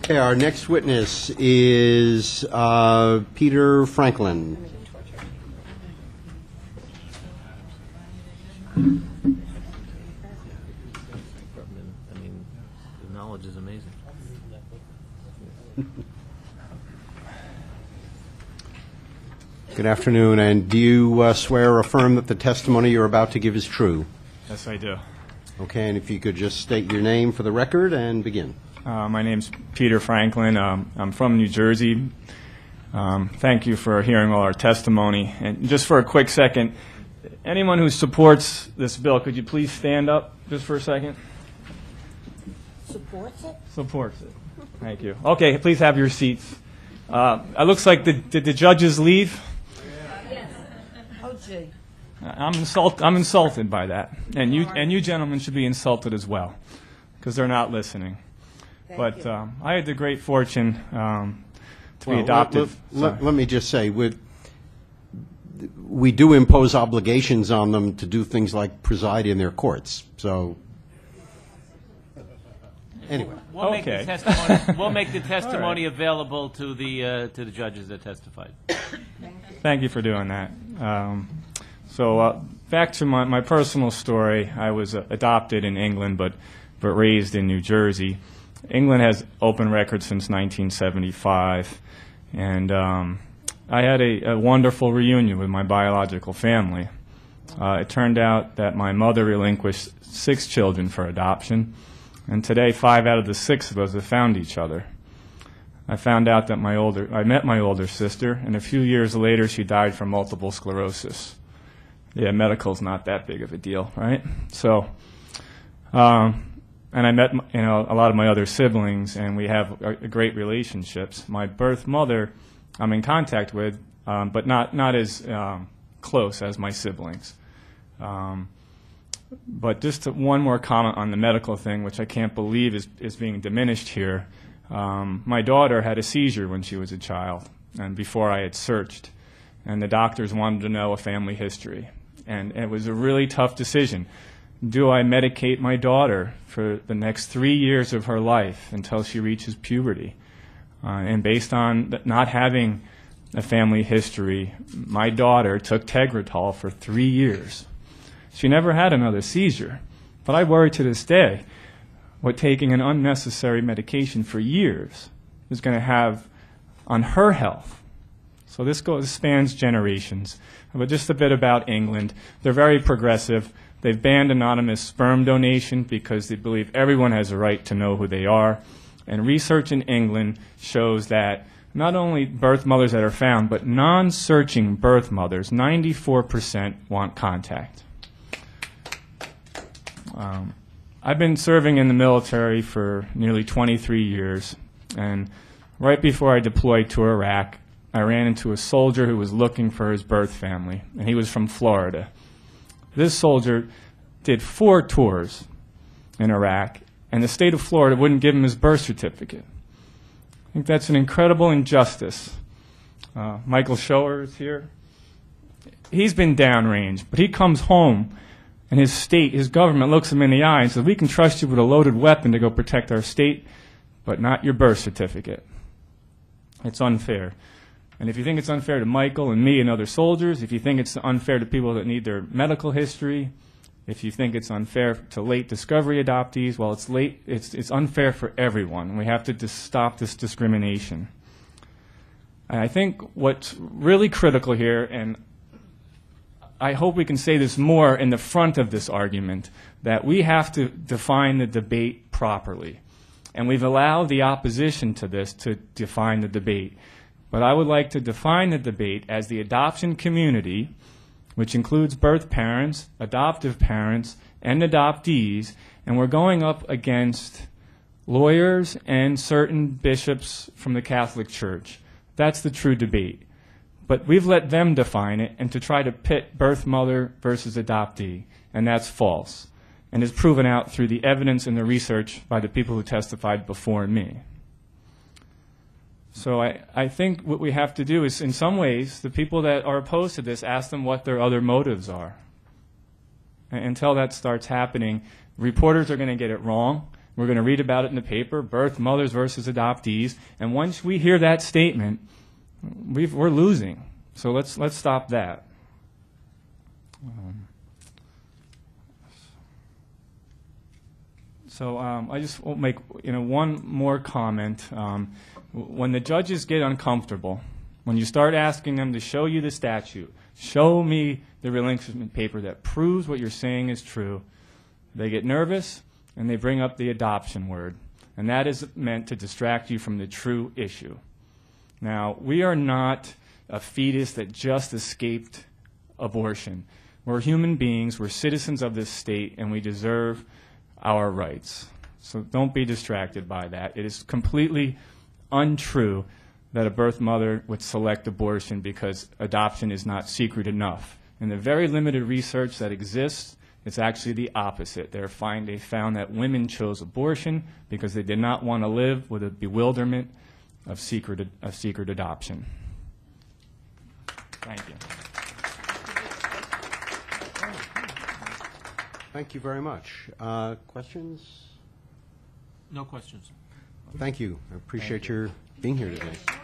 Okay, our next witness is Peter Franklin. I mean, the knowledge is amazing. Good afternoon, and do you swear or affirm that the testimony you're about to give is true? Yes, I do. Okay, and if you could just state your name for the record and begin. My name's Peter Franklin. I'm from New Jersey. Thank you for hearing all our testimony. And just for a quick second, anyone who supports this bill, could you please stand up just for a second? Supports it? Supports it. Thank you. Okay, please have your seats. It looks like, did the judges leave? Yes. Oh, gee. I'm insulted by that. And you gentlemen should be insulted as well, because they're not listening. But I had the great fortune to be adopted. Let me just say, we do impose obligations on them to do things like preside in their courts. So, anyway. We'll make the testimony, we'll make the testimony available to the judges that testified. Thank you for doing that. Back to my personal story. I was adopted in England, but raised in New Jersey. England has open records since 1975, and I had a wonderful reunion with my biological family. It turned out that my mother relinquished 6 children for adoption, and today 5 out of the 6 of us have found each other. I found out that I met my older sister, and a few years later she died from multiple sclerosis. Yeah, medical's not that big of a deal, right? So, and I met a lot of my other siblings, and we have great relationships. My birth mother I'm in contact with, but not as close as my siblings. But just one more comment on the medical thing, which I can't believe is being diminished here. My daughter had a seizure when she was a child, and before I had searched, and the doctors wanted to know a family history. And it was a really tough decision. Do I medicate my daughter for the next 3 years of her life until she reaches puberty? And based on not having a family history, my daughter took Tegretol for 3 years. She never had another seizure. But I worry to this day what taking an unnecessary medication for years is going to have on her health. So this spans generations. But just a bit about England. They're very progressive. They've banned anonymous sperm donation because they believe everyone has a right to know who they are. And research in England shows that not only birth mothers that are found, but non-searching birth mothers, 94% want contact. I've been serving in the military for nearly 23 years. And right before I deployed to Iraq, I ran into a soldier who was looking for his birth family, and he was from Florida. This soldier did 4 tours in Iraq, and the state of Florida wouldn't give him his birth certificate. I think that's an incredible injustice. Michael Schoer is here. He's been downrange, but he comes home, and his state, his government looks him in the eye and says, we can trust you with a loaded weapon to go protect our state, but not your birth certificate. It's unfair. And if you think it's unfair to Michael and me and other soldiers, if you think it's unfair to people that need their medical history, if you think it's unfair to late discovery adoptees, well, it's unfair for everyone. We have to stop this discrimination. And I think what's really critical here, and I hope we can say this more in the front of this argument, that we have to define the debate properly. And we've allowed the opposition to this to define the debate. But I would like to define the debate as the adoption community, which includes birth parents, adoptive parents, and adoptees, and we're going up against lawyers and certain bishops from the Catholic Church. That's the true debate. But we've let them define it and to try to pit birth mother versus adoptee, and that's false, and is proven out through the evidence and the research by the people who testified before me. So I think what we have to do is, in some ways, the people that are opposed to this, ask them what their other motives are. And until that starts happening, reporters are going to get it wrong, We're going to read about it in the paper, birth mothers versus adoptees. And once we hear that statement, we're losing. So let's stop that. I just will make one more comment. When the judges get uncomfortable, when you start asking them to show you the statute, show me the relinquishment paper that proves what you're saying is true, they get nervous and they bring up the adoption word. And that is meant to distract you from the true issue. Now, we are not a fetus that just escaped abortion. We're human beings, we're citizens of this state, and we deserve our rights. So don't be distracted by that. It is completely untrue that a birth mother would select abortion because adoption is not secret enough. In the very limited research that exists, it's actually the opposite. They found that women chose abortion because they did not want to live with the bewilderment of secret adoption. Thank you. Thank you very much. Questions? No questions. Thank you. I appreciate your being here today.